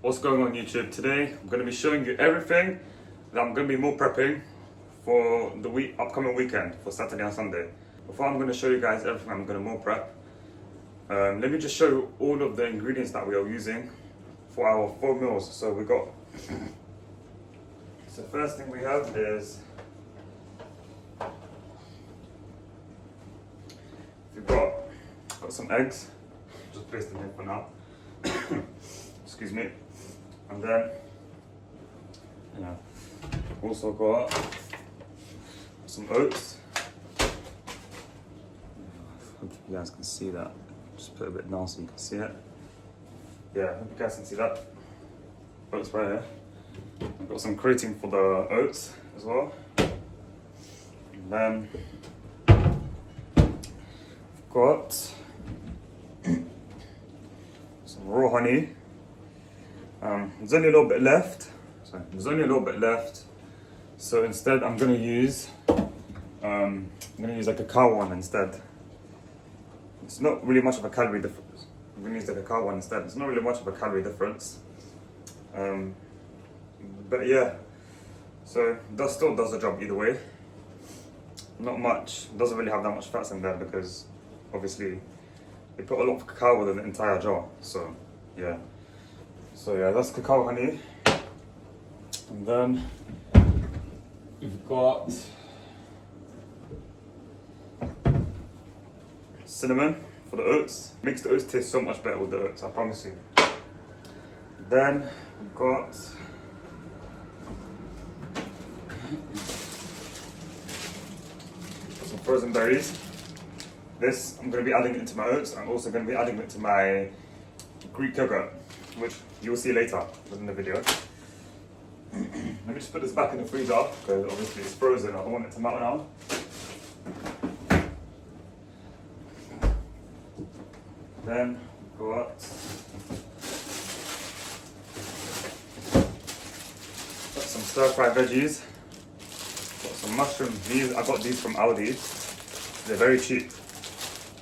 What's going on YouTube? Today I'm going to be showing you everything that I'm going to be meal prepping for the upcoming weekend for Saturday and Sunday. Before I'm going to show you guys everything I'm going to meal prep, let me just show you all of the ingredients that we are using for our 4 meals. So so first thing we have is we've got some eggs. Just place them here for now. Excuse me. And then, also got some oats. Hope you guys can see that. Just put it a bit down so you can see it. Yeah, hope you guys can see that. Oats right here. I've got some creatine for the oats as well. And then I've got some raw honey. There's only a little bit left. So instead, I'm gonna use like a cacao one instead. It's not really much of a calorie difference. I'm gonna use the cacao one instead. It's not really much of a calorie difference. But yeah, so that still does the job either way. Not much. Doesn't really have that much fats in there because obviously they put a lot of cacao within the entire jar. So yeah. So yeah, that's cacao honey. And then we've got cinnamon for the oats. Makes the oats taste so much better with the oats, I promise you. Then we've got some frozen berries. This, I'm going to be adding it to my oats. I'm also going to be adding it to my Greek yogurt, which you will see later within the video. Let me just put this back in the freezer because obviously it's frozen. I don't want it to melt now. Then we've got some stir-fried veggies. Got some mushrooms. I got these from Aldi. They're very cheap.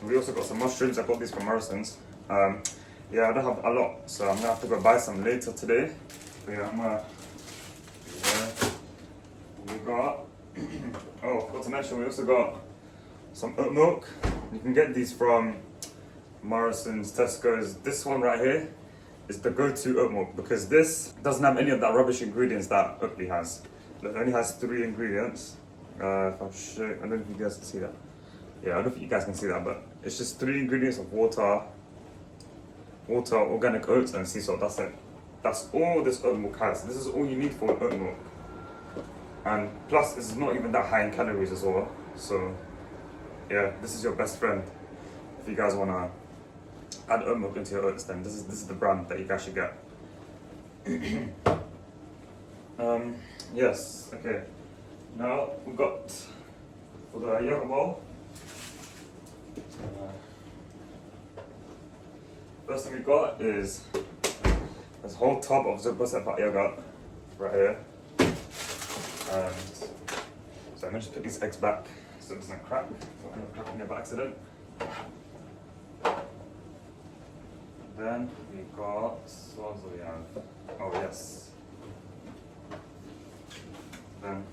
We also got some mushrooms. I got these from Morrison's. Yeah, I don't have a lot, so I'm gonna have to go buy some later today. But yeah, we got, oh, forgot to mention, we also got some oat milk. You can get these from Morrison's, Tesco's. This one right here is the go-to oat milk because this doesn't have any of that rubbish ingredients that Oatly has. It only has 3 ingredients. If I'll show, I don't know if you guys can see that. Yeah, I don't know if you guys can see that, but it's just 3 ingredients of water, organic oats, and sea salt. That's it. That's all this oat milk has. This is all you need for oat milk. And plus, it's not even that high in calories as well. So, yeah, this is your best friend. If you guys wanna add oat milk into your oats, then this is the brand that you guys should get. Yes. Okay. Now we got for the yogurt bowl. First thing we got is this whole tub of Zubaseppa yogurt right here. So I'm going to put these eggs back so it doesn't crack. So I'm going to crack them by accident. Then we got, what else do we have? Oh yes. Then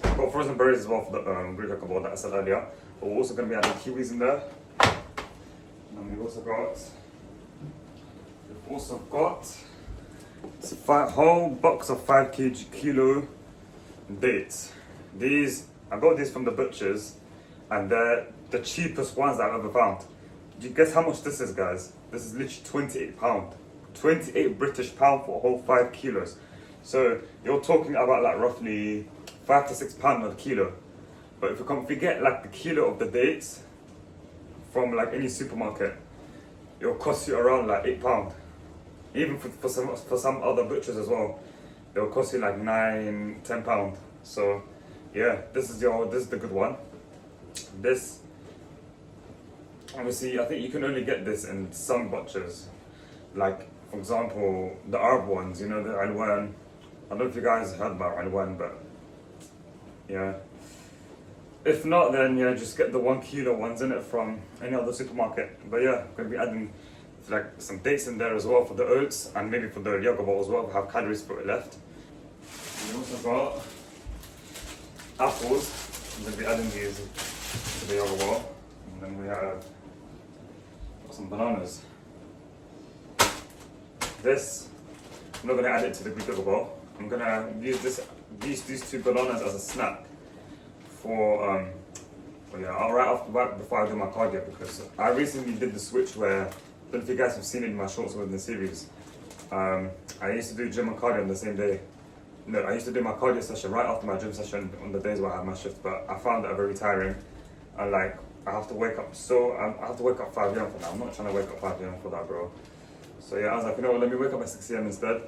we've got frozen berries as well for the Greek yogurt bowl that I said earlier. But we're also going to be adding kiwis in there. And we've also got a whole box of 5 kilo dates. These, I got these from the butchers and they're the cheapest ones I've ever found. Do you guess how much this is, guys? This is literally £28. 28 British pound for a whole 5 kilos. So you're talking about like roughly £5 to £6 a kilo. But if you get like the kilo of the dates from like any supermarket, it'll cost you around like £8. Even for some other butchers as well, it'll cost you like £9-10. So yeah, this is the good one. This, obviously, I think you can only get this in some butchers. Like for example, the Arab ones, you know, the Alwan. I don't know if you guys heard about Alwan, but yeah. If not, then yeah, just get the 1 kilo ones in it from any other supermarket. But yeah, I'm going to be adding like some dates in there as well for the oats, and maybe for the yogurt bowl as well. We have calories for it left. We also got apples. I'm going to be adding these to the yogurt bowl. And then we have some bananas. This, I'm not going to add it to the Greek yogurt bowl. I'm going to use these two bananas as a snack for right before I do my cardio, because I recently did the switch where, I don't know if you guys have seen it in my shorts within the series. I used to do gym and cardio on the same day. No, I used to do my cardio session right after my gym session on the days where I had my shift, but I found that very tiring. And like, I have to wake up 5 a.m. for that. I'm not trying to wake up 5 a.m. for that, bro. So yeah, I was like, you know what, let me wake up at 6 a.m. instead.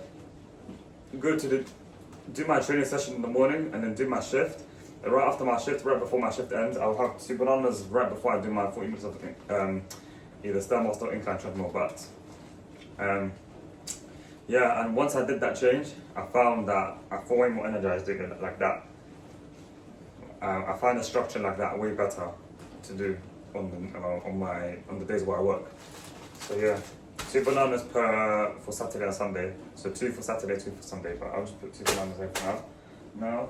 Do my training session in the morning and then do my shift. And right after my shift, right before my shift ends, I'll have 2 bananas right before I do my 40 minutes of either Stairmaster or incline treadmill. But yeah, and once I did that change, I found that I feel way more energized doing it like that. I find a structure like that way better to do on the days where I work. So yeah, 2 bananas for Saturday and Sunday. So 2 for Saturday, 2 for Sunday. But I'll just put 2 bananas in for now. Now,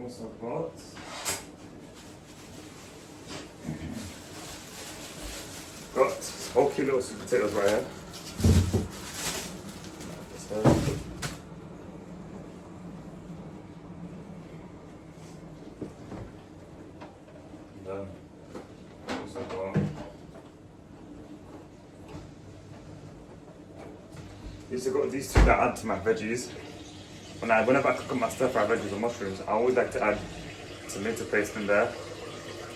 also got whole kilo of sweet potatoes right here. So, then also got these 2 that I add to my veggies. Whenever I cook up my stir-fry veggies or mushrooms, I always like to add tomato paste in there,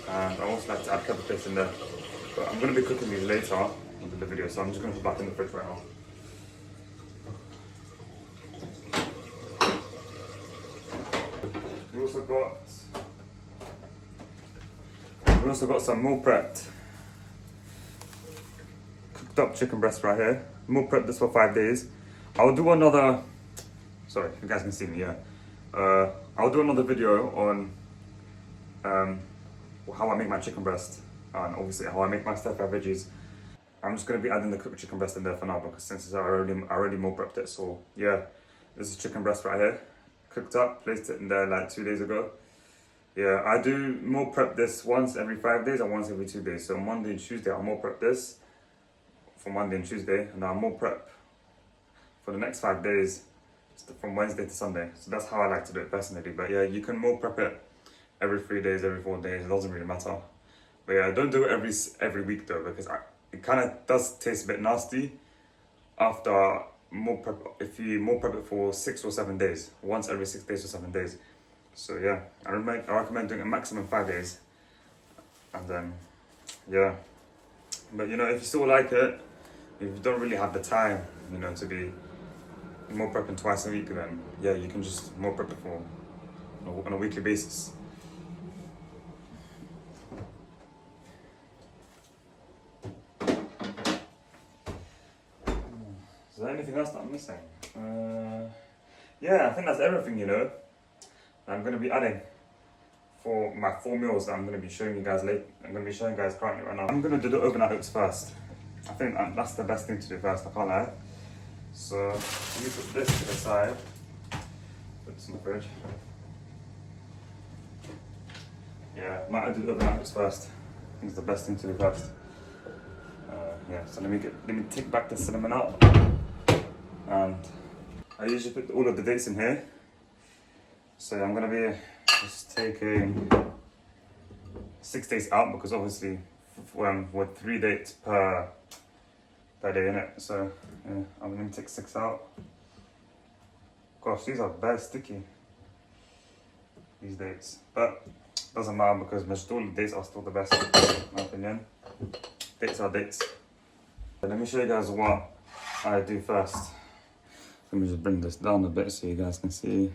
and I also like to add pepper paste in there. But I'm going to be cooking these later in the video, so I'm just going to put back in the fridge right now. We also got some meal prepped, cooked up chicken breast right here. Meal prepped this for 5 days. I'll do another. Sorry, you guys can see me. Yeah, I'll do another video on how I make my chicken breast, and obviously how I make my stir-fry veggies. I'm just gonna be adding the cooked chicken breast in there for now, because since I already meal prepped it. So yeah, this is chicken breast right here, cooked up, placed it in there like 2 days ago. Yeah, I do meal prep this once every 5 days and once every 2 days. So Monday and Tuesday I'll meal prep this for Monday and Tuesday, and I'll meal prep for the next 5 days from Wednesday to Sunday. So that's how I like to do it personally. But yeah, you can meal prep it every 3 days, every 4 days. It doesn't really matter. But yeah, don't do it every week though, because it kind of does taste a bit nasty after meal prep. If you meal prep it for 6 or 7 days, once every 6 days or 7 days. So yeah, I recommend doing a maximum 5 days, and then yeah. But you know, if you still like it, if you don't really have the time, you know, to be meal prepping twice a week, then yeah, you can just meal prep it on a weekly basis. Is there anything else that I'm missing? Yeah, I think that's everything, you know. I'm going to be adding for my 4 meals that I'm going to be showing you guys later. I'm going to be showing you guys currently right now. I'm going to do the overnight oats first. I think that's the best thing to do first, I can't lie. So let me put this to the side. Put this in the fridge. Yeah, I might do the overnight oats first. I think it's the best thing to do first. Yeah, so let me take back the cinnamon out. And I usually put all of the dates in here. So I'm gonna be just taking 6 dates out, because obviously with 3 dates per day in it. So yeah, I'm gonna take 6 out. Gosh, these are very sticky, these dates. But doesn't matter, because vegetable dates are still the best, in my opinion. Dates are dates. Let me show you guys what I do first. Let me just bring this down a bit so you guys can see.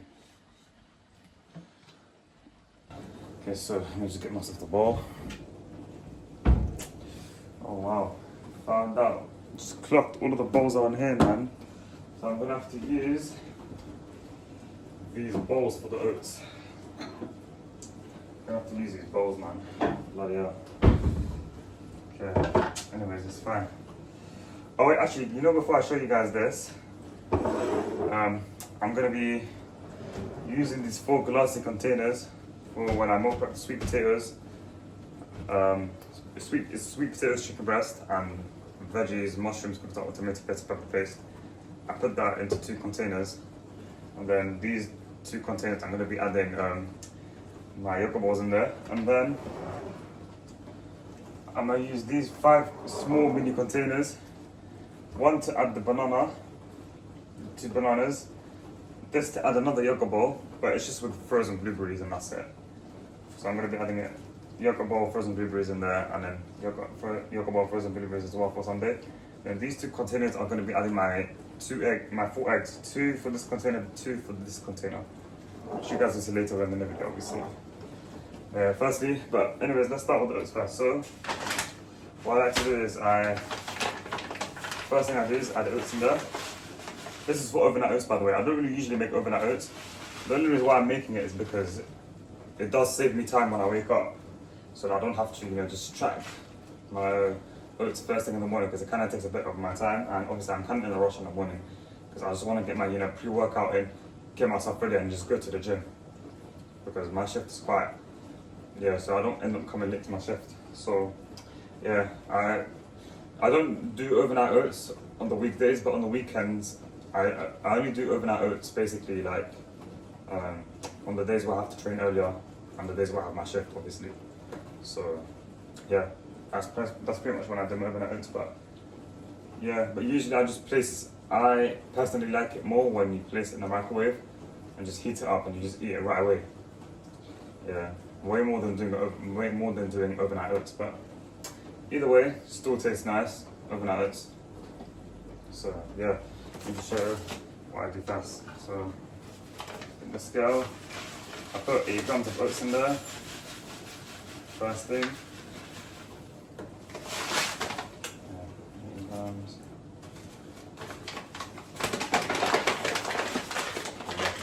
Okay, so let me just get myself the bowl. Oh wow, found out. Just clocked all of the bowls on here, man. So I'm gonna have to use these bowls for the oats. I'm gonna have to use these bowls, man. Bloody hell. Okay, anyways, it's fine. Oh wait, actually, you know, before I show you guys this, I'm gonna be using these 4 glassy containers for when I mock up the sweet potatoes. It's sweet potatoes, chicken breast, and veggies, mushrooms, cooked up with tomato paste, pepper paste. I put that into 2 containers, and then these 2 containers I'm gonna be adding my yogurt balls in there, and then I'm gonna use these 5 small mini containers. 1 to add the banana, 2 bananas. This to add another yogurt bowl, but it's just with frozen blueberries and that's it. So I'm gonna be adding it yogurt bowl, frozen blueberries in there, and then yogurt bowl, frozen blueberries as well for Sunday. Then these 2 containers are gonna be adding my 4 eggs, 2 for this container, 2 for this container. Which you guys will see later in the video, obviously. Firstly, but anyways, let's start with the oats first. So what I like to do is first thing I do is add the oats in there. This is for overnight oats, by the way. I don't really usually make overnight oats. The only reason why I'm making it is because it does save me time when I wake up, so that I don't have to, just track my oats first thing in the morning, because it kind of takes a bit of my time, and obviously I'm kind of in a rush in the morning because I just want to get my pre-workout in, get myself ready, and just go to the gym because my shift is quite so I don't end up coming late to my shift. So yeah, I don't do overnight oats on the weekdays, but on the weekends I only do overnight oats basically like on the days where I have to train earlier and the days where I have my shift, obviously. So yeah, that's pretty much when I do my overnight oats. But yeah, but usually I personally like it more when you place it in the microwave and just heat it up and you just eat it right away. Yeah, way more than doing overnight oats. But either way, still tastes nice, overnight oats. So yeah, let me show what I do first. So in the scale, I put 8 grams of oats in there. First thing. 8 grams.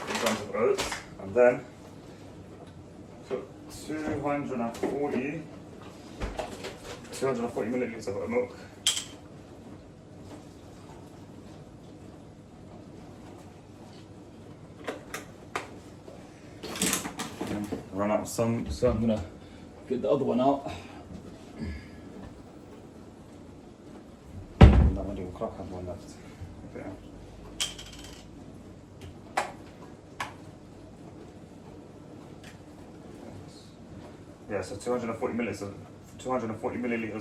8 grams of oats, and then put 240 milliliters of milk. Run out of some, so I'm gonna get the other one out. And that one will clock, have one left. Okay. Yeah, so 240 milliliters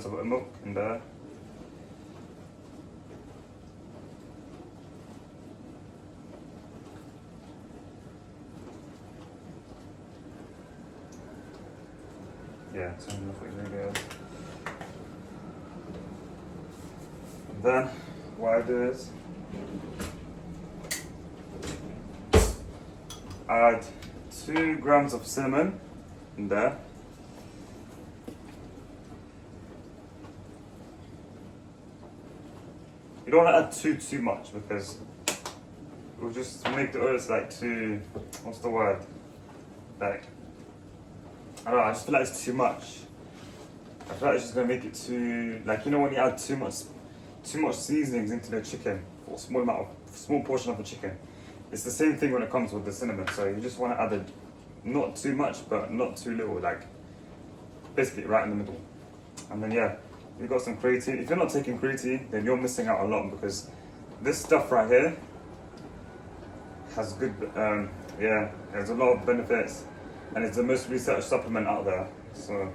of milk in there. Yeah, 240 milliliters. And then what I do is add 2 grams of cinnamon in there. You don't want to add too much because it will just make the oats like too, what's the word? Like, I don't know, I just feel like it's too much. I feel like it's just gonna make it too, like, when you add too much seasonings into the chicken, or small portion of the chicken. It's the same thing when it comes with the cinnamon. So you just want to add it, not too much, but not too little, like basically right in the middle. And then yeah, you've got some creatine. If you're not taking creatine, then you're missing out a lot, because this stuff right here has good, there's a lot of benefits, and it's the most researched supplement out there. So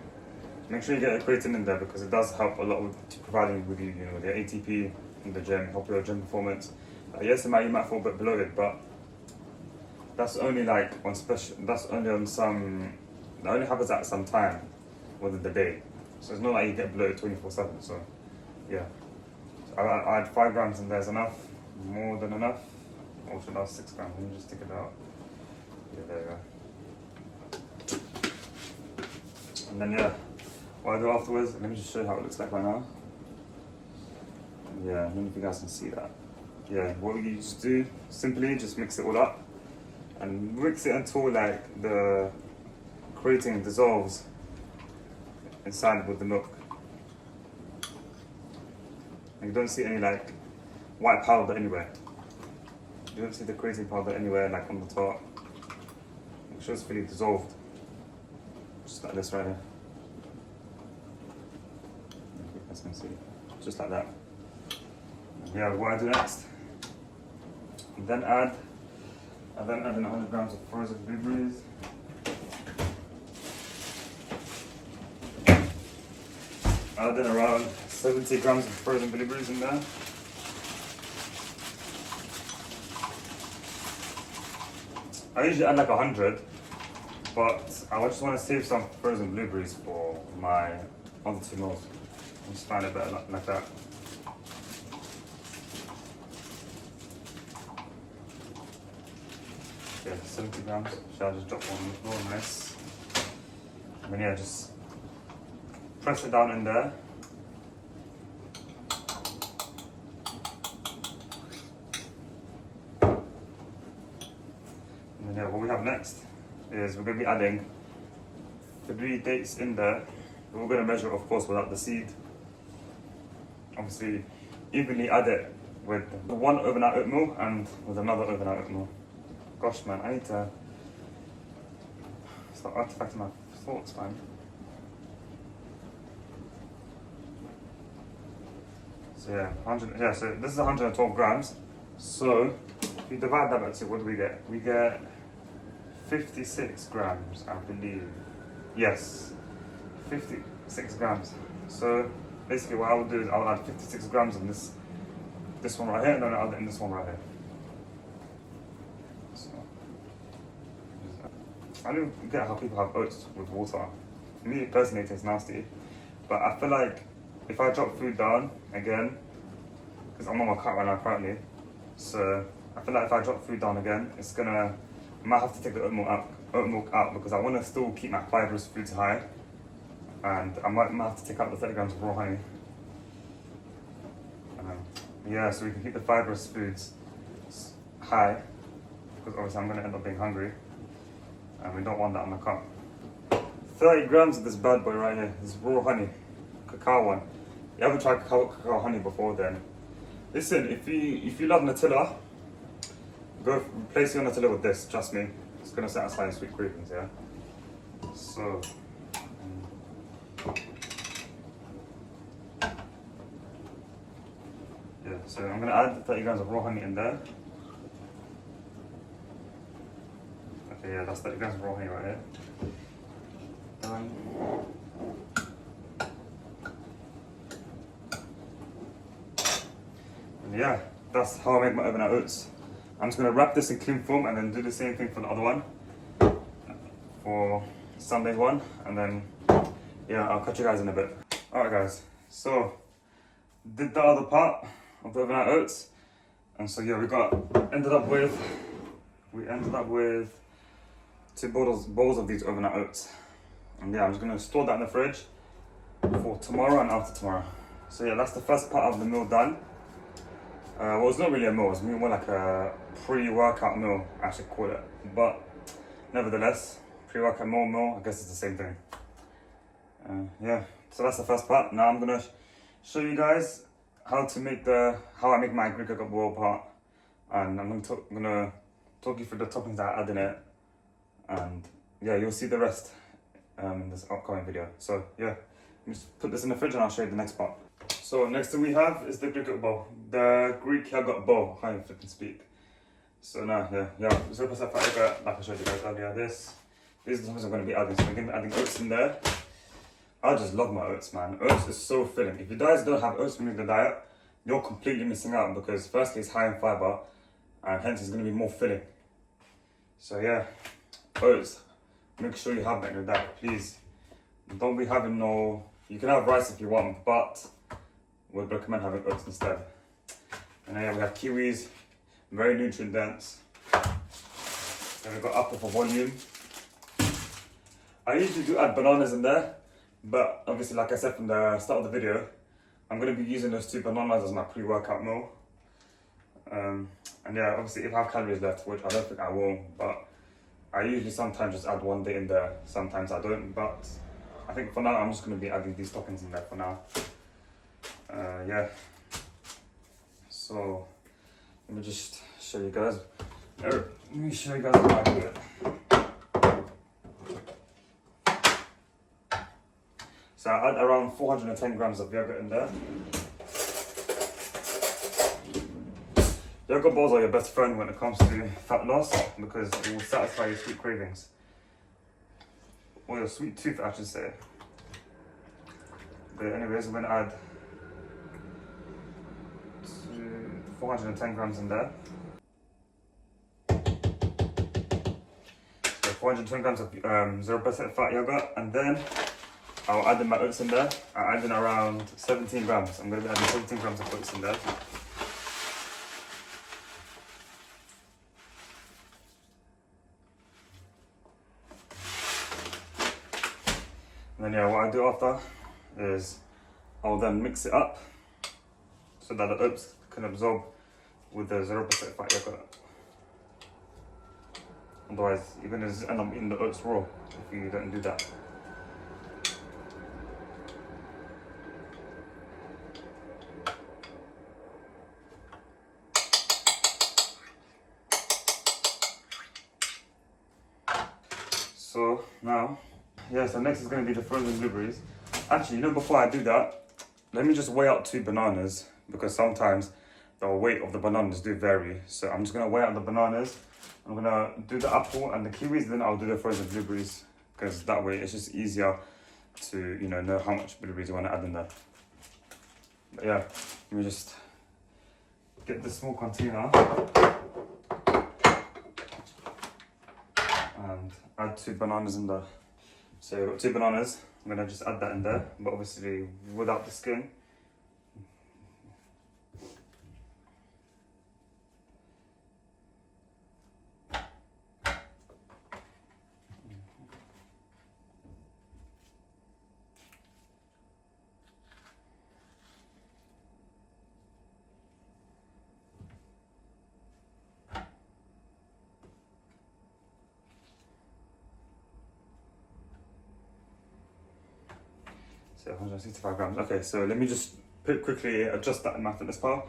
make sure you get a creatine in there, because it does help a lot with providing with you, the ATP in the gym, help your gym performance. Yes, you might feel a bit bloated, but that's only like on special. That's only on some. That only happens at some time within the day. So it's not like you get bloated 24/7. So yeah, so I add 5 grams in there is enough, more than enough. Or should I have 6 grams? Let me just take it out. Yeah, there you go. And then yeah, what I do afterwards, let me just show you how it looks like right now. Yeah, I don't know if you guys can see that. Yeah, what you just do, simply just mix it all up and mix it until like the creatine dissolves inside with the milk. You don't see any like white powder anywhere. You don't see the crazy powder anywhere like on the top. Make sure it's fully dissolved. Just like this right here. You guys can see. Just like that. And yeah, what I do next. And then add in 100 grams of frozen blueberries. Add in around 70 grams of frozen blueberries in there. I usually add like 100, but I just want to save some frozen blueberries for my other 2 meals. I just find it better like that. Okay, 70 grams. Shall I just drop one more? Nice. And then yeah, just press it down in there. And then yeah, what we have next is we're going to be adding 3 dates in there. We're going to measure, of course, without the seed. Obviously, evenly add it with one overnight oatmeal and with another overnight oatmeal. Gosh, man, I need to start artifacting my thoughts, man. So yeah, so this is 112 grams. So if you divide that by 2, what do we get? We get 56 grams, I believe. Yes, 56 grams. So basically what I will do is I'll add 56 grams in this one right here, and then I'll add in this one right here. So, I don't get how people have oats with water. For me personally it tastes nasty, but I feel like if I drop food down again, because I'm on my cut right now currently, so I feel like if I drop food down again, I might have to take the oat milk out because I want to still keep my fibrous foods high, and I might have to take out the 30 grams of raw honey. Yeah, so we can keep the fibrous foods high, because obviously I'm going to end up being hungry, and we don't want that on the cup. 30 grams of this bad boy right here, this raw honey, cacao one. You haven't tried cacao honey before then? Listen, if you love Nutella, go replace your Nutella with this, trust me. It's going to satisfy your sweet cravings, yeah? So, yeah, so I'm going to add 30 grams of raw honey in there. Okay, yeah, that's 30 grams of raw honey right here. And yeah, that's how I make my overnight oats. I'm just going to wrap this in cling film and then do the same thing for the other one, for Sunday's one, and then yeah, I'll catch you guys in a bit. Alright guys, so did the other part of the overnight oats, and so yeah, we ended up with 2 bowls of these overnight oats, and yeah, I'm just going to store that in the fridge for tomorrow and after tomorrow. So yeah, that's the first part of the meal done. Well, it's not really a meal, it's more like a pre-workout meal, I should call it. But nevertheless, pre-workout meal, I guess it's the same thing. Yeah, so that's the first part. Now I'm gonna show you guys how I make my Greek yogurt bowl part, and I'm gonna talk you through the toppings that I add in it, and yeah, you'll see the rest in this upcoming video. So yeah, let me just put this in the fridge and I'll show you the next part. So next thing we have is the Greek yogurt bowl. The Greek yogurt bowl, I can't even flipping speak. So now, yeah, 0% fat yogurt, like I showed you guys earlier. These are the things I'm going to be adding. So I'm going to be adding oats in there. I just love my oats, man. Oats is so filling. If you guys don't have oats in the diet, you're completely missing out, because firstly it's high in fiber, and hence it's going to be more filling. So yeah, oats, make sure you have that in your diet, please. Don't be having you can have rice if you want, but would recommend having oats instead. And then yeah, we have kiwis, very nutrient dense. Then we've got apple for volume. I usually do add bananas in there, but obviously, like I said from the start of the video, I'm going to be using those 2 bananas as my pre-workout meal. And yeah, obviously if I have calories left, which I don't think I will, but I usually sometimes just add 1 day in there, sometimes I don't, but I think for now I'm just going to be adding these toppings in there for now. Yeah, So let me just show you guys. Let me show you guys how I do it. So I add around 410 grams of yogurt in there. Yogurt balls are your best friend when it comes to fat loss because it will satisfy your sweet cravings. Or your sweet tooth, I should say. But anyways, I'm gonna add 410 grams in there. So 420 grams of 0% fat yogurt, and then I'll add in my oats in there. I add in around 17 grams. I'm gonna be adding 17 grams of oats in there. And then yeah, what I do after is I'll then mix it up so that the oats can absorb with the 0% fat yogurt. Otherwise, you're gonna just end up eating the oats raw if you don't do that. So now, yeah, so next is going to be the frozen blueberries. Actually, before I do that, let me just weigh out 2 bananas because sometimes the weight of the bananas do vary. So I'm just going to weigh out the bananas. I'm going to do the apple and the kiwis, then I'll do the frozen blueberries because that way it's just easier to, know how much blueberries you want to add in there. But yeah, let me just get the small container and add 2 bananas in there. So I've got 2 bananas, I'm gonna just add that in there, but obviously without the skin. So 165 grams. Okay, so let me just quickly adjust that in MyFitnessPal,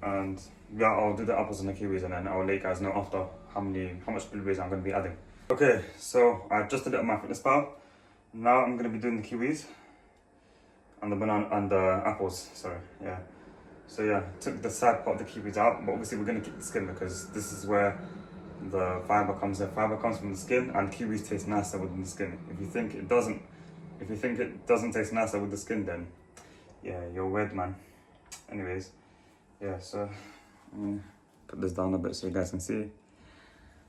and yeah, I'll do the apples and the kiwis, and then I'll let you guys know after how much blueberries I'm going to be adding. Okay, so I adjusted it on MyFitnessPal. Now I'm going to be doing the kiwis and the banana and the apples. Sorry, yeah. So yeah, took the side part of the kiwis out, but obviously we're going to keep the skin because this is where the fiber comes in. Fiber comes from the skin, and kiwis taste nicer within the skin. If you think it doesn't taste nicer with the skin, then yeah, you're weird, man. Anyways, yeah, so put this down a bit so you guys can see.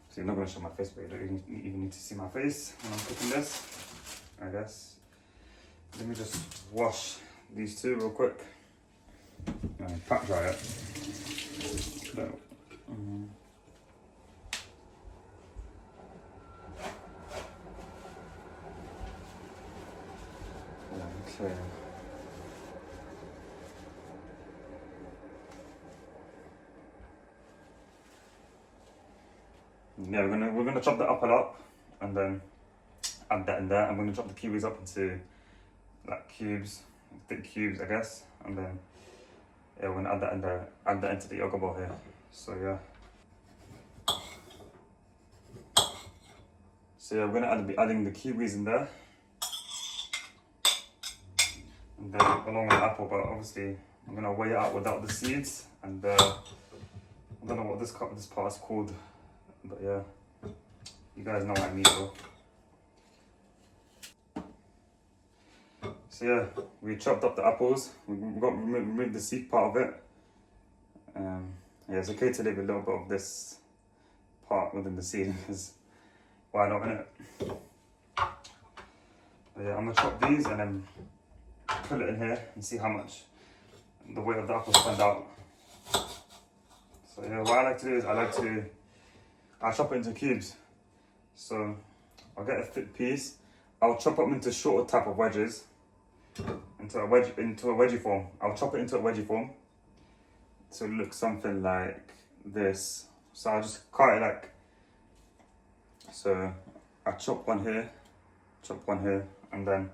So you're not gonna show my face, but you don't even need to see my face when I'm cooking this, I guess. Let me just wash these 2 real quick and pat dry it. Okay. Yeah, we're gonna chop the apple up and then add that in there. I'm gonna chop the kiwis up into like cubes, thick cubes, I guess, and then yeah, we're gonna add that in there, add that into the yogurt bowl here. So yeah. So yeah, we're gonna be adding the kiwis in there. And then along with the apple, but obviously I'm gonna weigh it out without the seeds, and I don't know what this part is called, but yeah, you guys know what I mean though. So yeah, we chopped up the apples, we removed the seed part of it. Yeah, it's okay to leave a little bit of this part within the seed because why not, innit? But yeah, I'm gonna chop these and then put it in here and see how much the weight of the apples stand out. So yeah, what I like to do is I chop it into cubes. So I'll get a thick piece. I'll chop them into shorter type of wedges, into a wedgie form. I'll chop it into a wedgie form to look something like this. So I'll just cut it like so. I chop one here, and then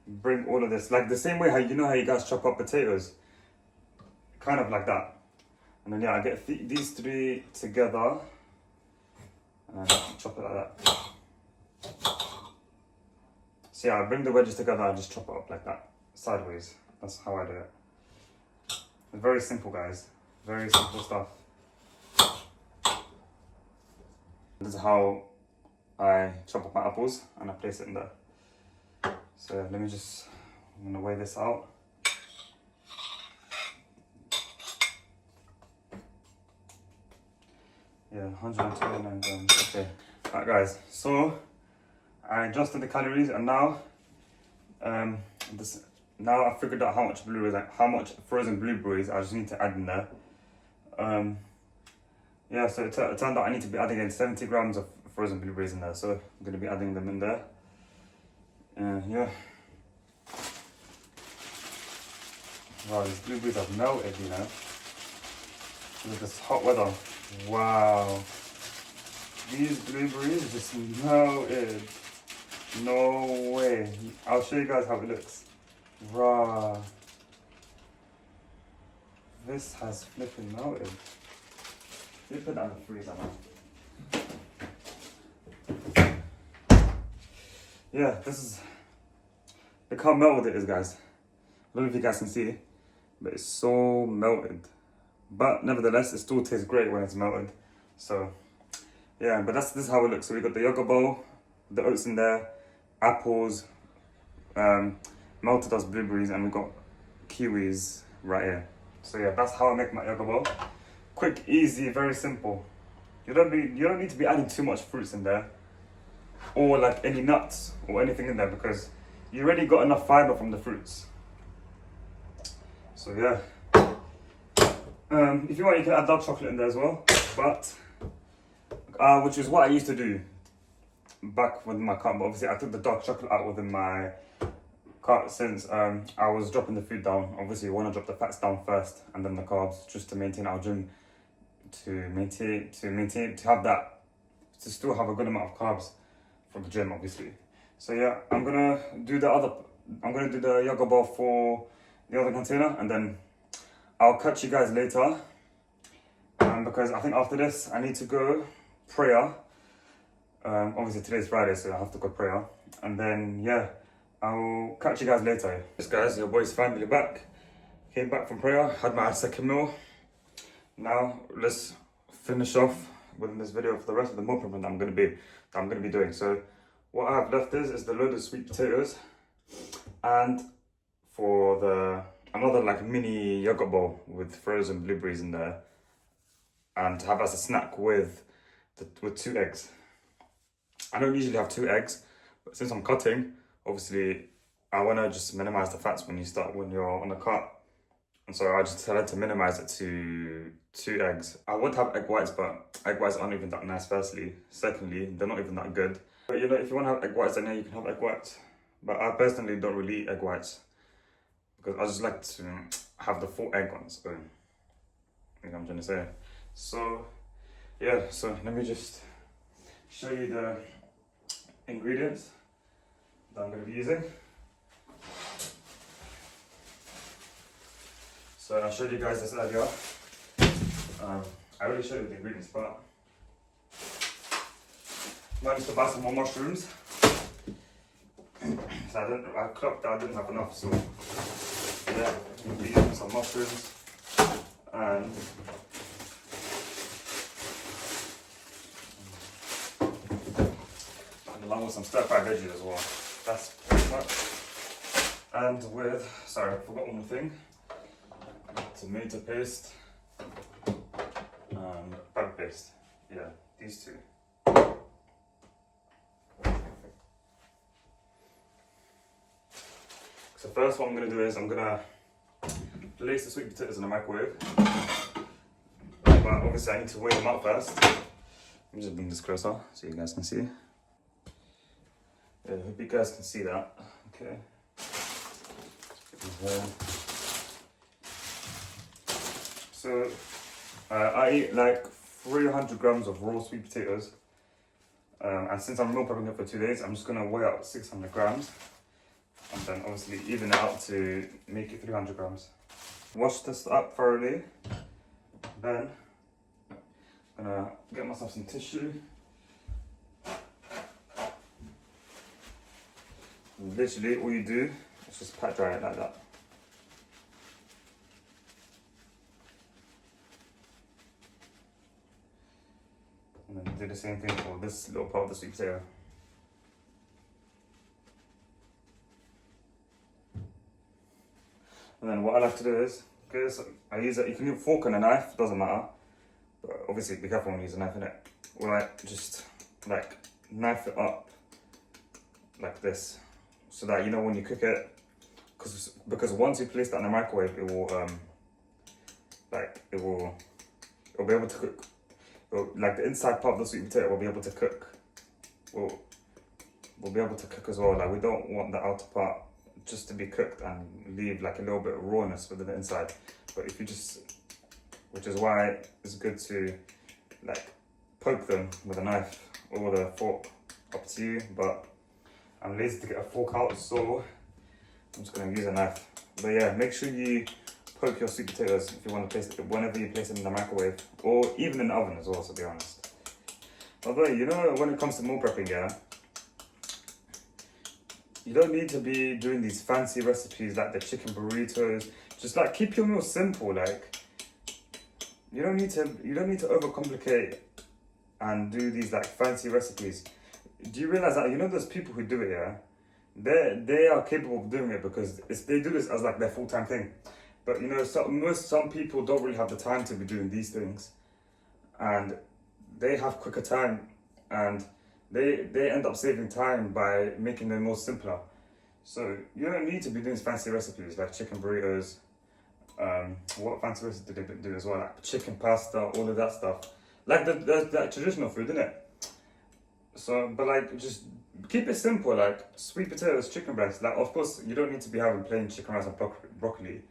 bring all of this like the same way how you guys chop up potatoes, kind of like that. And then yeah, I get these three together, and then chop it like that. So yeah, I bring the wedges together and just chop it up like that, sideways. That's how I do it. It's very simple, guys. Very simple stuff. This is how I chop up my apples and I place it in there. So let me just, I'm gonna weigh this out. Yeah, 129 grams. Okay. Alright, guys. So I adjusted the calories, and now, now I figured out how much frozen blueberries I just need to add in there. Yeah, so it turned out I need to be adding in 70 grams of frozen blueberries in there. So I'm gonna be adding them in there. Yeah. Wow, these blueberries have melted, you know. With this hot weather. Wow. These blueberries just melted. No way. I'll show you guys how it looks. Raw. This has flipping melted. You put that in the freezer, man. Yeah, this is. Look how melted it is, guys. I don't know if you guys can see, but it's so melted. But nevertheless, it still tastes great when it's melted. So, yeah, but this is how it looks. So we got the yogurt bowl, the oats in there, apples, melted as blueberries, and we got kiwis right here. So yeah, that's how I make my yogurt bowl. Quick, easy, very simple. You don't need to be adding too much fruits in there, or like any nuts or anything in there, because you already got enough fiber from the fruits. So yeah. If you want, you can add dark chocolate in there as well, but which is what I used to do back with my cart. But obviously, I took the dark chocolate out within my cart since I was dropping the food down. Obviously, you want to drop the fats down first and then the carbs, just to maintain our gym, to have that, to still have a good amount of carbs for the gym, obviously. So yeah, I'm gonna do the yogurt bowl for the other container, and then I'll catch you guys later, because I think after this I need to go prayer. Obviously today's Friday, so I have to go prayer, and then yeah, I'll catch you guys later. Yes guys, your boy's finally back. Came back from prayer, had my second meal. Now let's finish off with this video for the rest of the meal prep that I'm gonna be doing. So what I have left is the load of sweet potatoes, and for another like mini yogurt bowl with frozen blueberries in there, and to have as a snack with 2 eggs. I don't usually have 2 eggs, but since I'm cutting, obviously I want to just minimize the fats when you're on the cut, and so I just decided to minimize it to 2 eggs. I would have egg whites, but egg whites aren't even that nice. Firstly, secondly, they're not even that good. But you know, if you want to have egg whites, then yeah, you can have egg whites. But I personally don't really eat egg whites, because I just like to have the full egg ones. So, you know what I'm trying to say. So, yeah, so let me just show you the ingredients that I'm going to be using. So I showed you guys this earlier. I already showed you the ingredients, but I managed to buy some more mushrooms. So I clocked that I didn't have enough, so yeah, we'll be using some mushrooms and along with some stir-fried veggies as well. That's pretty much. And with, sorry, I forgot one more thing. Tomato paste and pepper paste. Yeah, these 2. So first what I'm going to do is I'm going to place the sweet potatoes in the microwave. But obviously I need to weigh them out first. Let me just bring this closer so you guys can see. Yeah, I hope you guys can see that. Okay. So I eat like 300 grams of raw sweet potatoes. And since I'm meal prepping it for 2 days, I'm just going to weigh out 600 grams. And then obviously even it out to make it 300 grams. Wash this up thoroughly. Then I'm gonna get myself some tissue. Literally, all you do is just pat dry it like that. And then do the same thing for this little part of the sweet potato. And then what I like to do is, because I use it, you can use a fork and a knife, doesn't matter. But obviously be careful when you use a knife, innit? Or like, just like knife it up like this. So that, you know, when you cook it, because once you place that in the microwave, it will, it'll be able to cook. Like the inside part of the sweet potato will be able to cook. We'll be able to cook as well. Like we don't want the outer part just to be cooked and leave like a little bit of rawness within the inside. But if you just, which is why it's good to like poke them with a knife or the fork, up to you. But I'm lazy to get a fork out, so I'm just gonna use a knife. But yeah, make sure you poke your sweet potatoes if you want to place it, whenever you place it in the microwave, or even in the oven as well, to be honest. Although, you know, when it comes to meal prepping, yeah, you don't need to be doing these fancy recipes like the chicken burritos. Just like keep your meals simple. Like you don't need to overcomplicate and do these like fancy recipes. Do you realize that, you know, those people who do it, yeah, they are capable of doing it because they do this as like their full-time thing. But you know, some people don't really have the time to be doing these things, and they have quicker time, and they end up saving time by making them more simpler. So you don't need to be doing fancy recipes like chicken burritos. What fancy recipes did they do as well? Like chicken pasta, all of that stuff. Like the traditional food, isn't it? So, but like, just keep it simple. Like sweet potatoes, chicken breast. Like, of course, you don't need to be having plain chicken rice and broccoli.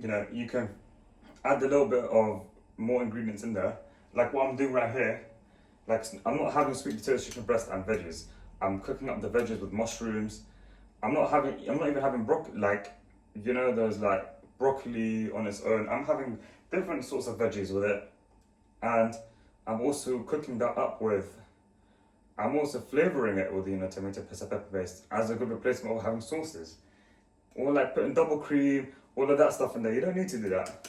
You know, you can add a little bit of more ingredients in there. Like what I'm doing right here. Like, I'm not having sweet potatoes, chicken breast, and veggies. I'm cooking up the veggies with mushrooms. I'm not even having broccoli. Like, you know, there's like broccoli on its own. I'm having different sorts of veggies with it, and I'm also cooking that up with. I'm also flavoring it with, you know, tomato paste, pepper paste as a good replacement of having sauces, or like putting double cream, all of that stuff in there. You don't need to do that.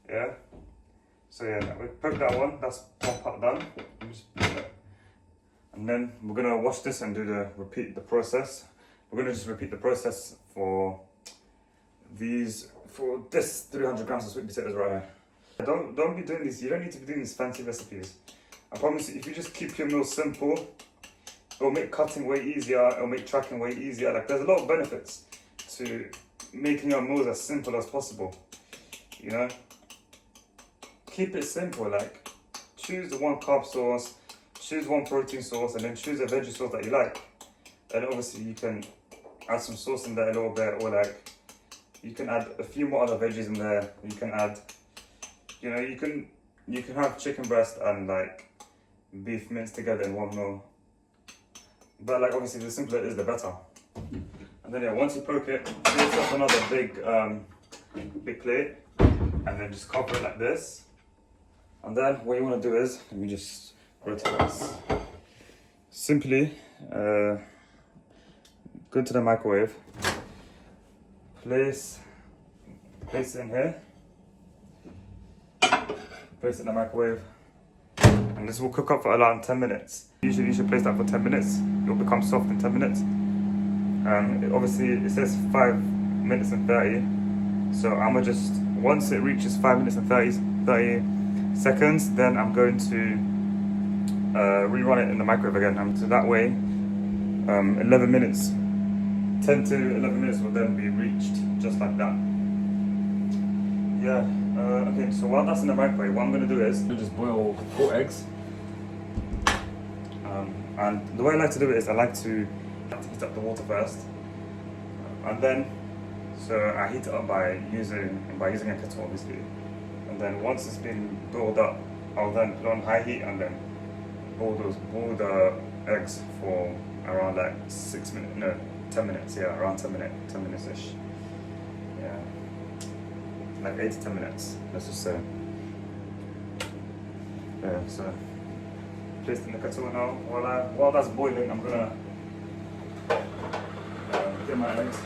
Yeah. So yeah, we poke that one. That's one part done. And then we're gonna wash this and repeat the process. We're gonna just repeat the process for this 300 grams of sweet potatoes right here. Don't be doing this. You don't need to be doing these fancy recipes. I promise you, if you just keep your meals simple, it'll make cutting way easier. It'll make tracking way easier. Like there's a lot of benefits to making your meals as simple as possible. You know, keep it simple. Like choose the one carb sauce, choose one protein sauce, and then choose a veggie sauce that you like. And obviously you can add some sauce in there a little bit, or like you can add a few more other veggies in there. You can add, you know, you can have chicken breast and like beef minced together in one meal. But like obviously the simpler it is, the better. And then yeah, once you poke it, place up another big plate, and then just cover it like this. And then what you want to do is, let me just rotate this. Simply go to the microwave, place it in here, place it in the microwave, and this will cook up for around 10 minutes. Usually you should place that for 10 minutes. It will become soft in 10 minutes. Obviously it says 5 minutes and 30. So I'm gonna just, once it reaches 5 minutes and 30 seconds, then I'm going to rerun it in the microwave again. So that way, 11 minutes, 10 to 11 minutes will then be reached, just like that. Yeah, okay, so while that's in the microwave, what I'm gonna do is just boil 4 eggs. And the way I like to do it is I like to heat up the water first. And then, so I heat it up by using a kettle, obviously. And then once it's been boiled up, I'll then put on high heat and then boil the eggs for around like 10 minutes, yeah, around 10 minutes-ish. Yeah. like 8 to 10 minutes, let's just say. Yeah, so placed in the kettle now. While that's boiling, I'm gonna get my eggs.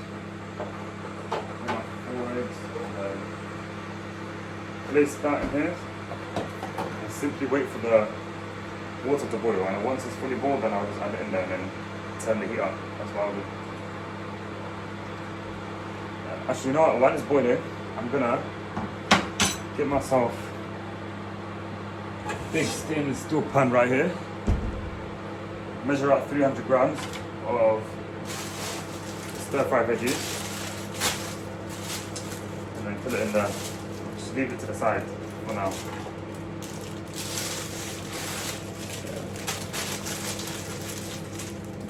Get my 4 eggs. Place that in here and simply wait for the water to boil. And once it's fully boiled, then I'll just add it in there and then turn the heat up. That's what I'll do. Actually, you know what? While it's boiling, I'm gonna get myself a big stainless steel pan right here. Measure out 300 grams of stir-fry veggies, and then put it in there. Just leave it to the side for now.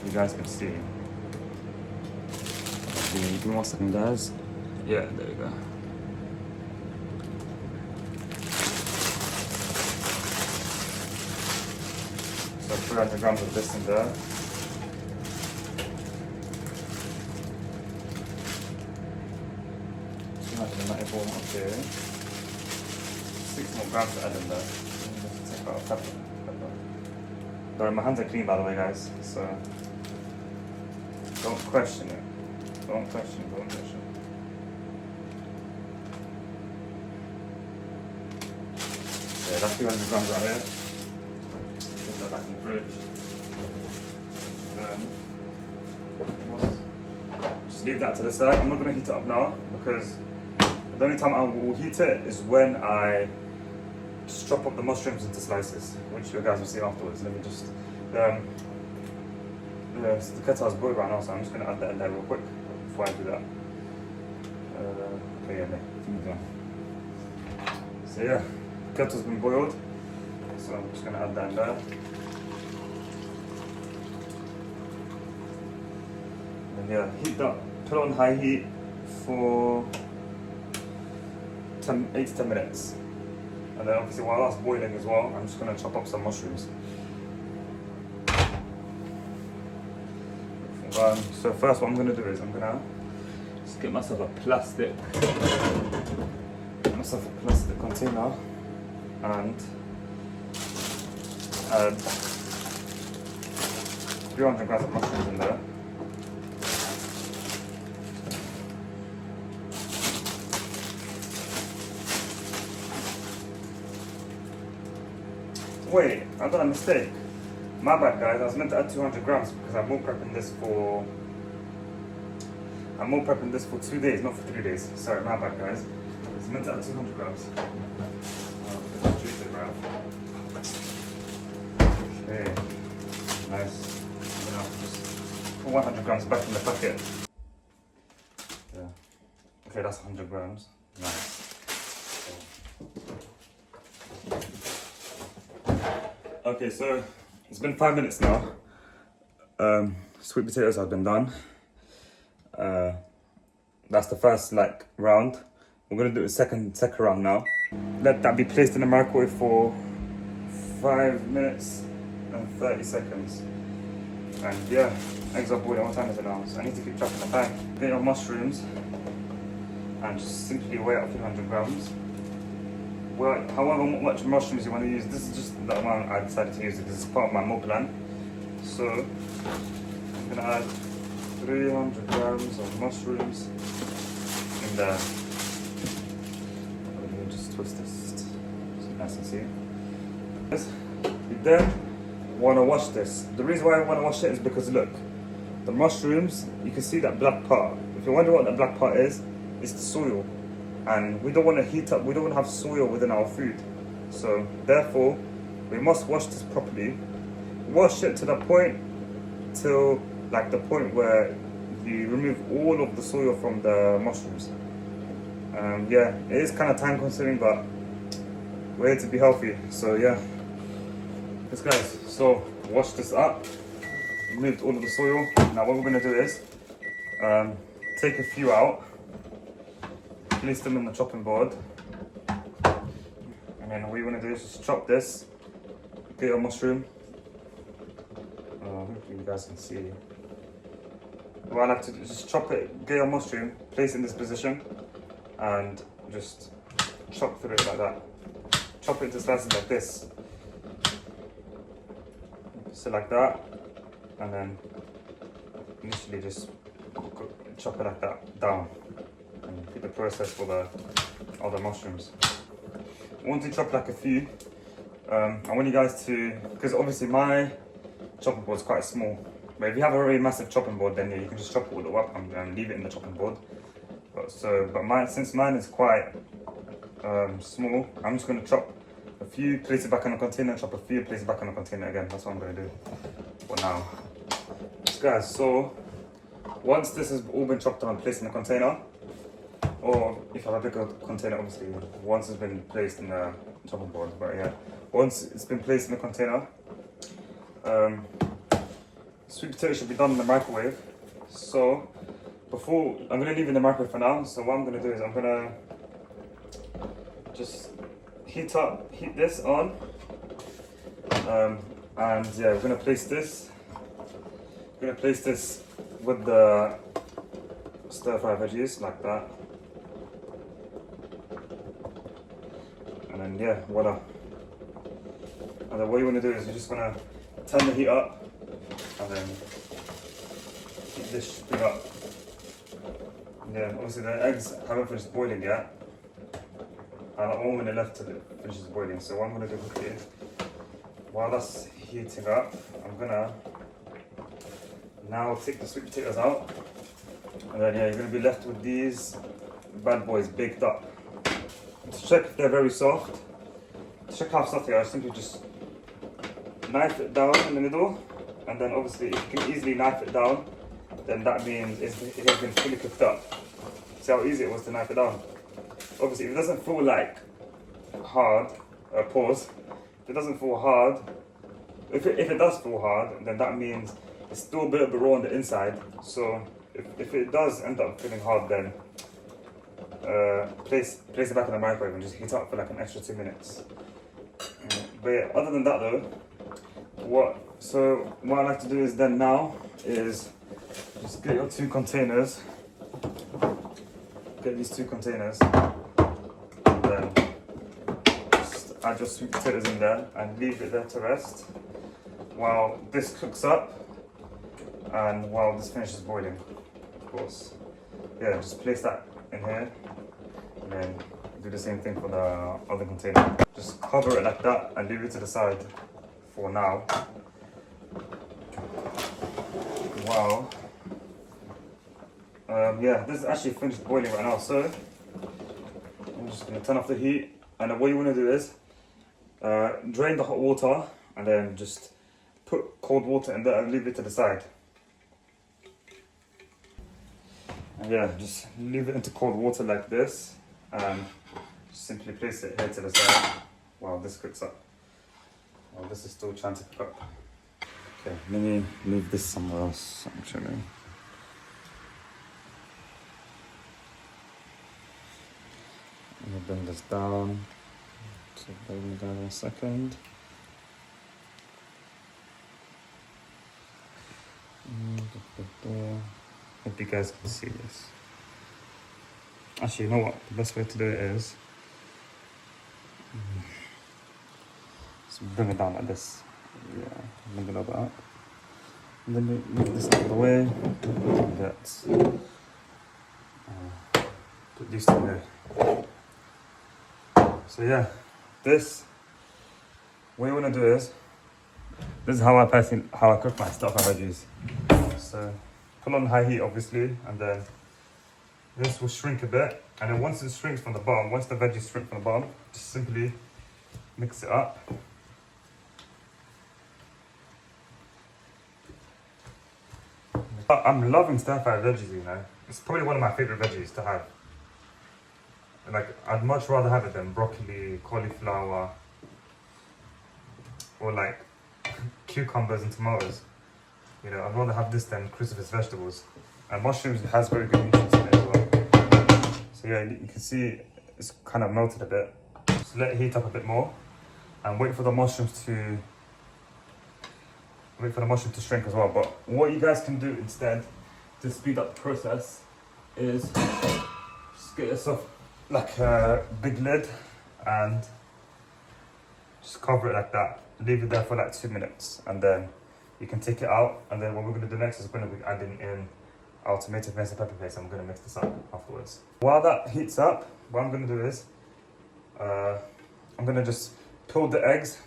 You guys can see. Give me 1 second, guys. Yeah, there you go. So 300 grams of this in there. Okay. 6 more grams to add in there. Just take out a pepper. Sorry, my hands are clean by the way, guys. So don't question it. Don't question. Yeah, that's 200 grams right here. Put that back in the fridge. Just leave that to the side. I'm not going to heat it up now because the only time I will heat it is when I just chop up the mushrooms into slices, which you guys will see afterwards. Let me just... the kettle is boiled right now, so I'm just going to add that in there real quick before I do that. Okay, yeah, so yeah, kettle's been boiled, so I'm just going to add that in there. And yeah, heat that, put it on high heat for 8 to 10 minutes. And then obviously while that's boiling as well, I'm just going to chop up some mushrooms. So first what I'm going to do is I'm going to just get myself a plastic container and add 300 grams of mushrooms in there. Wait, I got a mistake. My bad, guys. I was meant to add 200 grams because I'm more prepping this for 2 days, not for 3 days. Sorry, my bad, guys. I was meant to add 200 grams. Okay, nice. Now just put 100 grams back in the packet. Yeah. Okay, that's 100 grams. Nice. Okay, so it's been 5 minutes now. Sweet potatoes have been done. That's the first round. We're gonna do a second round now. Let that be placed in the microwave for 5 minutes and 30 seconds. And yeah, eggs are boiling. What time is it now? So I need to keep track of the time. Get your mushrooms and just simply weigh out 300 grams. Well, however much mushrooms you want to use, this is just the amount I decided to use. This is part of my meal plan. So I'm gonna add 300 grams of mushrooms in there. Let me just twist this so nice and see. You then want to wash this. The reason why I want to wash it is because look, the mushrooms, you can see that black part. If you're wondering what that black part is, it's the soil. And we don't want to heat up, we don't want to have soil within our food. So therefore, we must wash this properly. Wash it to the point till the point where you remove all of the soil from the mushrooms. Yeah, it is kind of time consuming, but we're here to be healthy. So yeah, yes guys, so wash this up, removed all of the soil. Now what we're going to do is take a few out, place them in the chopping board, and then what you want to do is just chop this, get your mushroom. Hopefully you guys can see. What I like to do is just chop it, get your mushroom, place it in this position, and just chop through it like that. Chop it into slices like this. So like that, and then literally just chop it like that down, and repeat the process for the other mushrooms. Once you chop like a few, I want you guys to, because obviously my chopping board is quite small, but if you have a really massive chopping board, then yeah, you can just chop it with the Wacom and leave it in the chopping board. Since mine is quite small, I'm just going to chop a few, place it back in a container, chop a few, place it back in a container again. That's what I'm going to do for now. So guys, so once this has all been chopped and placed in a container, or if I have a bigger container, obviously, once it's been placed in the chopping board, but yeah, once it's been placed in the container, sweet potato should be done in the microwave. So before, I'm going to leave it in the microwave for now. So what I'm going to do is I'm going to just heat this on, and yeah, we're going to place this with the stir fry veggies like that, and then yeah, voila. And then what you want to do is you just want to turn the heat up, and then heat this thing up. Yeah, obviously the eggs haven't finished boiling yet, and I'm 1 minute left till it finishes boiling. So what I'm going to do quickly is, while that's heating up, I'm going to now take the sweet potatoes out, and then yeah, you're going to be left with these bad boys baked up. To check if they're very soft, to check how soft they are, simply just knife it down in the middle, and then obviously if you can easily knife it down, then that means it has been fully cooked up. See how easy it was to knife it down? Obviously if it doesn't feel like hard, pause, if it doesn't feel hard, if it does feel hard, then that means it's still a bit of a raw on the inside. So if it does end up feeling hard, then place it back in the microwave and just heat it up for like an extra 2 minutes. But yeah, other than that though, what I like to do is then now is just get your 2 containers, get these 2 containers, and then just add your sweet potatoes in there and leave it there to rest while this cooks up and while this finishes boiling, of course. Yeah, just place that in here and then do the same thing for the other container. Just cover it like that and leave it to the side for now. Wow. Yeah, this is actually finished boiling right now, so I'm just going to turn off the heat, and then what you want to do is drain the hot water and then just put cold water in there and leave it to the side. And yeah, just leave it into cold water like this and simply place it here to the side while this cooks up. While this is still trying to cook up. Okay, let me move this somewhere else actually. Let me bring this down. So bring me down in a second. Hope you guys can see this. Actually, you know what? The best way to do it is just bring it down like this. Yeah, bring it over up. And then move this out of the way. Put these two there. So yeah, what you want to do is, this is how I cook my stuff and veggies. So put on high heat obviously, and then this will shrink a bit, and then once it shrinks from the bottom, once the veggies shrink from the bottom, just simply mix it up. I'm loving stir-fried veggies, you know. It's probably one of my favorite veggies to have. Like, I'd much rather have it than broccoli, cauliflower, or like cucumbers and tomatoes. You know, I'd rather have this than cruciferous vegetables. And mushrooms has very good nutrients in it as well. So yeah, you can see it's kind of melted a bit. Just let it heat up a bit more and wait for the mushrooms to shrink as well. But what you guys can do instead to speed up the process is just get yourself like a big lid and just cover it like that. Leave it there for like 2 minutes and then you can take it out. And then what we're gonna do next is we're gonna be adding in our tomato paste and pepper paste. I'm gonna mix this up afterwards. While that heats up, what I'm gonna do is I'm gonna just peel the eggs,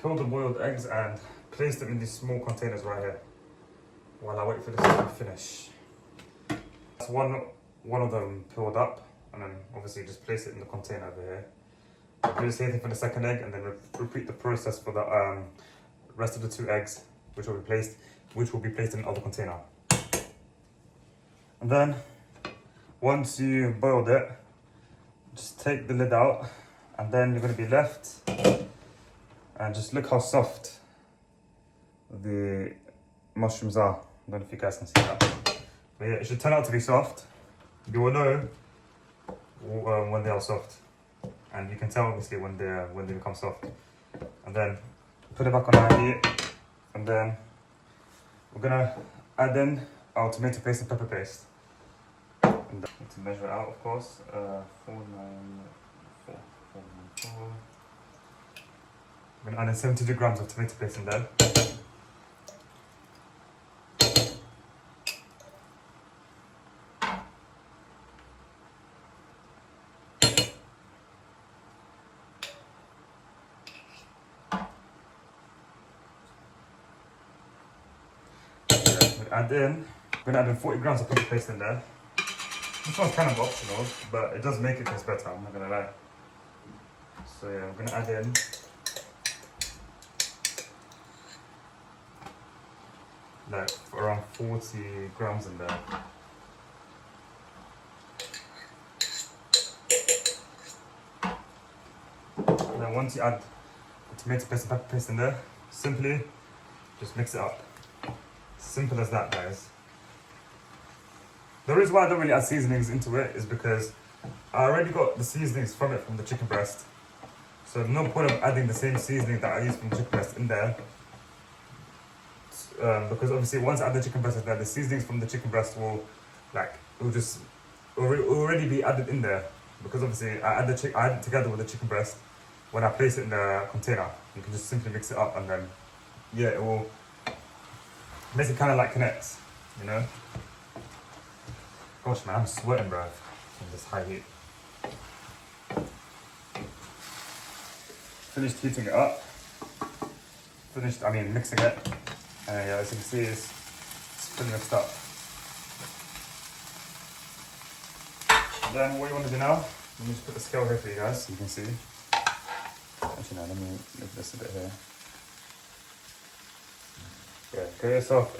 peel the boiled eggs and place them in these small containers right here while I wait for this to finish. That's one of them peeled up, and then obviously just place it in the container over here. Do the same thing for the second egg, and then repeat the process for the rest of the 2 eggs, which will be placed in another container. And then once you boiled it, just take the lid out, and then you're going to be left, and just look how soft the mushrooms are. I don't know if you guys can see that, but yeah, it should turn out to be soft. You will know when they are soft, and you can tell obviously when they become soft. And then put it back on high heat, and then we're gonna add in our tomato paste and pepper paste. And then, to measure it out, of course, 494. I'm gonna add in 72 grams of tomato paste in there. And then we're gonna add in 40 grams of pepper paste in there. This one's kind of optional, but it does make it taste better, I'm not gonna lie. So yeah, I'm gonna add in like around 40 grams in there. And then once you add the tomato paste and pepper paste in there, simply just mix it up. Simple as that, guys. The reason why I don't really add seasonings into it is because I already got the seasonings from the chicken breast. So there's no point of adding the same seasoning that I use from the chicken breast in there. Because obviously once I add the chicken breast in there, the seasonings from the chicken breast will already be added in there. Because obviously I add it together with the chicken breast when I place it in the container. You can just simply mix it up, and then yeah, it will basically kind of like connects, you know? Gosh man, I'm sweating, bruv, from this high heat. Finished heating it up. Mixing it. And yeah, as you can see, it's fully mixed up. And then what you want to do now, let me just put the scale here for you guys so you can see. Actually no, let me move this a bit here. Yeah, get yourself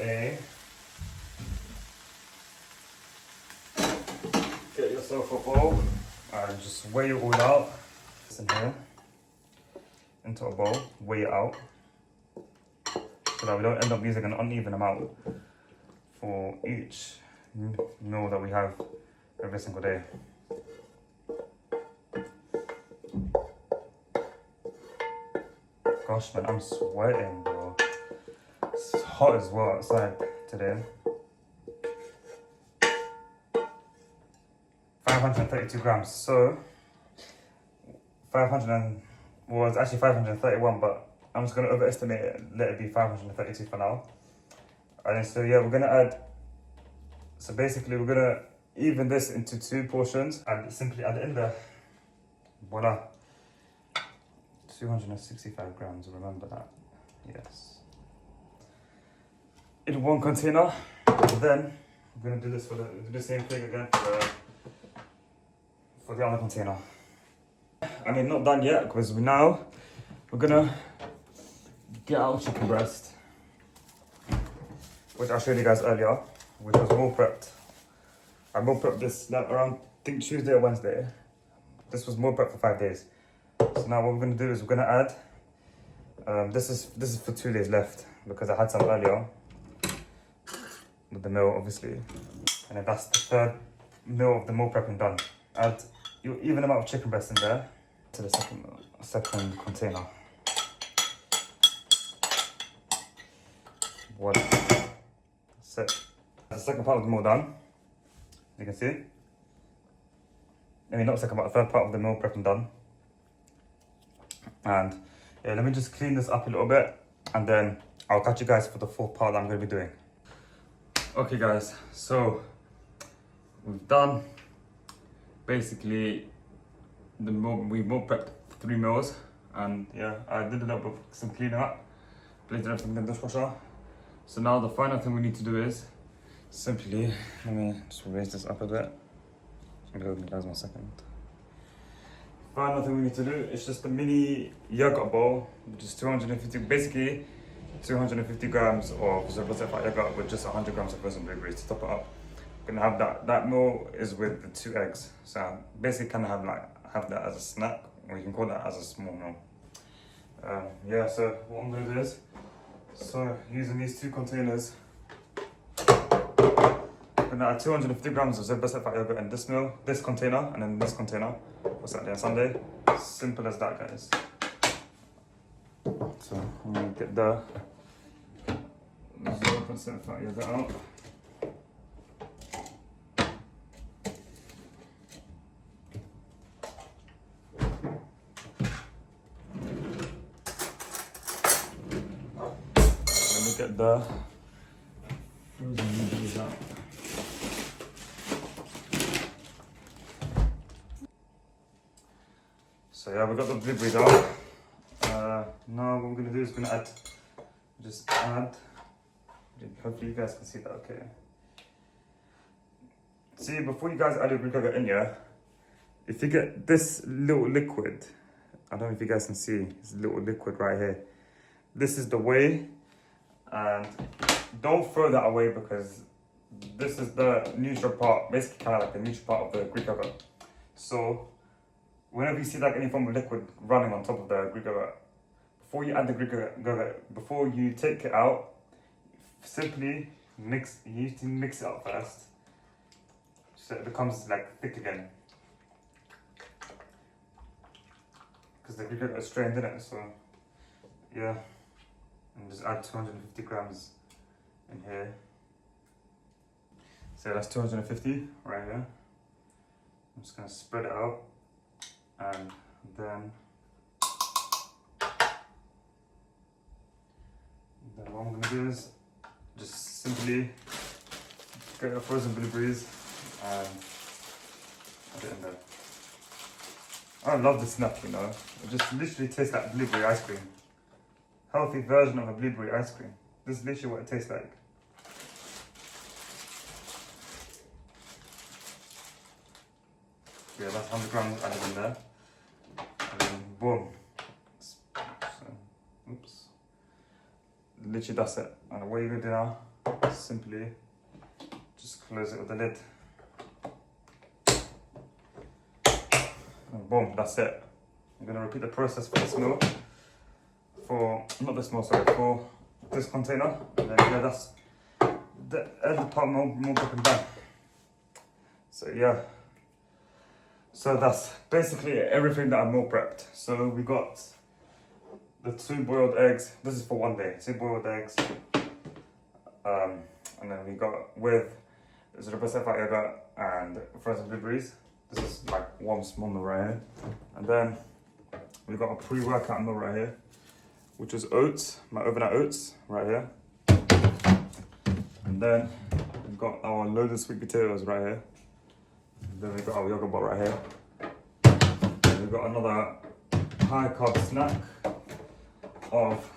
a bowl and just weigh it all out. This in here, into a bowl, weigh it out, so that we don't end up using an uneven amount for each meal that we have every single day. Gosh man, I'm sweating, bro. It's hot as well outside today. 532 grams. So it's actually 531, but I'm just gonna overestimate it. Let it be 532 for now. And then so yeah, we're gonna add. So basically, we're gonna even this into 2 portions and simply add it in there. Voila. 265 grams. Remember that. Yes. In 1 container, and then we're gonna do this do the same thing again for the other container. I mean, not done yet, because we're gonna get our chicken breast, which I showed you guys earlier, which was meal prepped. I meal prepped this around, I think Tuesday or Wednesday. This was meal prepped for 5 days. So now what we're gonna do is we're gonna add. This is for 2 days left because I had some earlier with the meal, obviously, and then that's the 3rd meal of the meal prepping done. Add your even amount of chicken breast in there to the second container. Voila. That's it. The second part of the meal done. You can see. I mean, looks like about a third part of the meal prepping done. And yeah, let me just clean this up a little bit, and then I'll catch you guys for the fourth part that I'm going to be doing. Okay guys, so we've done basically the meal, we meal prepped 3 meals, and yeah, I did a little bit of some cleaning up, placed everything in the dishwasher. So now the final thing we need to do is simply, let me just raise this up a bit. I'm gonna open it guys 1 second. Final thing we need to do is just a mini yogurt bowl, which is 250, basically 250 grams of zero fat yogurt with just 100 grams of frozen blueberries to top it up. We're gonna have that meal is with the 2 eggs. So basically kind of have that as a snack, or you can call that as a small meal. Yeah, so what I'm gonna do is, so using these 2 containers, we're gonna add 250 grams of zero fat yogurt in this meal, this container, and then this container for Saturday and Sunday. Simple as that, guys. So I'm gonna get the 0% fat yogurt out. Let me get the frozen blueberries out. So yeah, we got the blueberries out. Now what we're gonna do is we're gonna add, hopefully you guys can see that okay. See, before you guys add your Greek yogurt in here, if you get this little liquid, I don't know if you guys can see, this little liquid right here. This is the whey, and don't throw that away because this is the neutral part, basically kind of like the neutral part of the Greek yogurt. So whenever you see like any form of liquid running on top of the Greek yogurt, before you add the Greek yogurt, before you take it out, simply mix. You need to mix it up first, so it becomes like thick again. Because the Greek yogurt is strained in it, so yeah. And just add 250 grams in here. So that's 250 right here. I'm just gonna spread it out, and then what I'm gonna do is just simply get the frozen blueberries and put it in there. I love this snack, you know. It just literally tastes like blueberry ice cream. Healthy version of a blueberry ice cream. This is literally what it tastes like. Yeah, that's 100 grams added in there. And then boom. So, oops. Literally that's it. And what you're gonna do now is simply just close it with the lid. And boom, that's it. I'm gonna repeat the process for this meal. For this container. And then yeah, that's the end part more broken down. So yeah. So that's basically everything that I meal prepped. So we got the 2 boiled eggs. This is for 1 day. 2 boiled eggs. And then we got with 0% fat yogurt and frozen blueberries. This is like 1 small meal right here. And then we got a pre-workout meal right here, which is oats, my overnight oats right here. And then we've got our loaded sweet potatoes right here. And then we've got our yogurt bar right here. And we've got another high carb snack of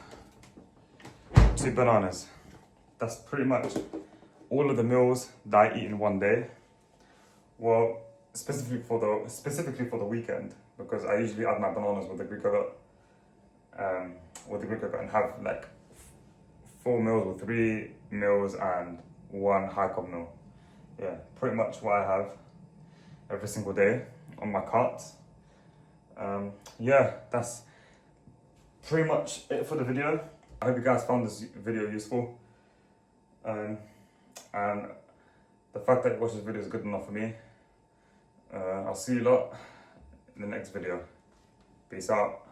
2 bananas. That's pretty much all of the meals that I eat in 1 day. Well, specifically for the weekend, because I usually add my bananas with the Greek yogurt, and have like 4 meals or 3 meals and 1 high carb meal. Yeah, pretty much what I have every single day on my cart. Yeah, that's pretty much it for the video. I hope you guys found this video useful. And the fact that you watched this video is good enough for me. I'll see you lot in the next video. Peace out.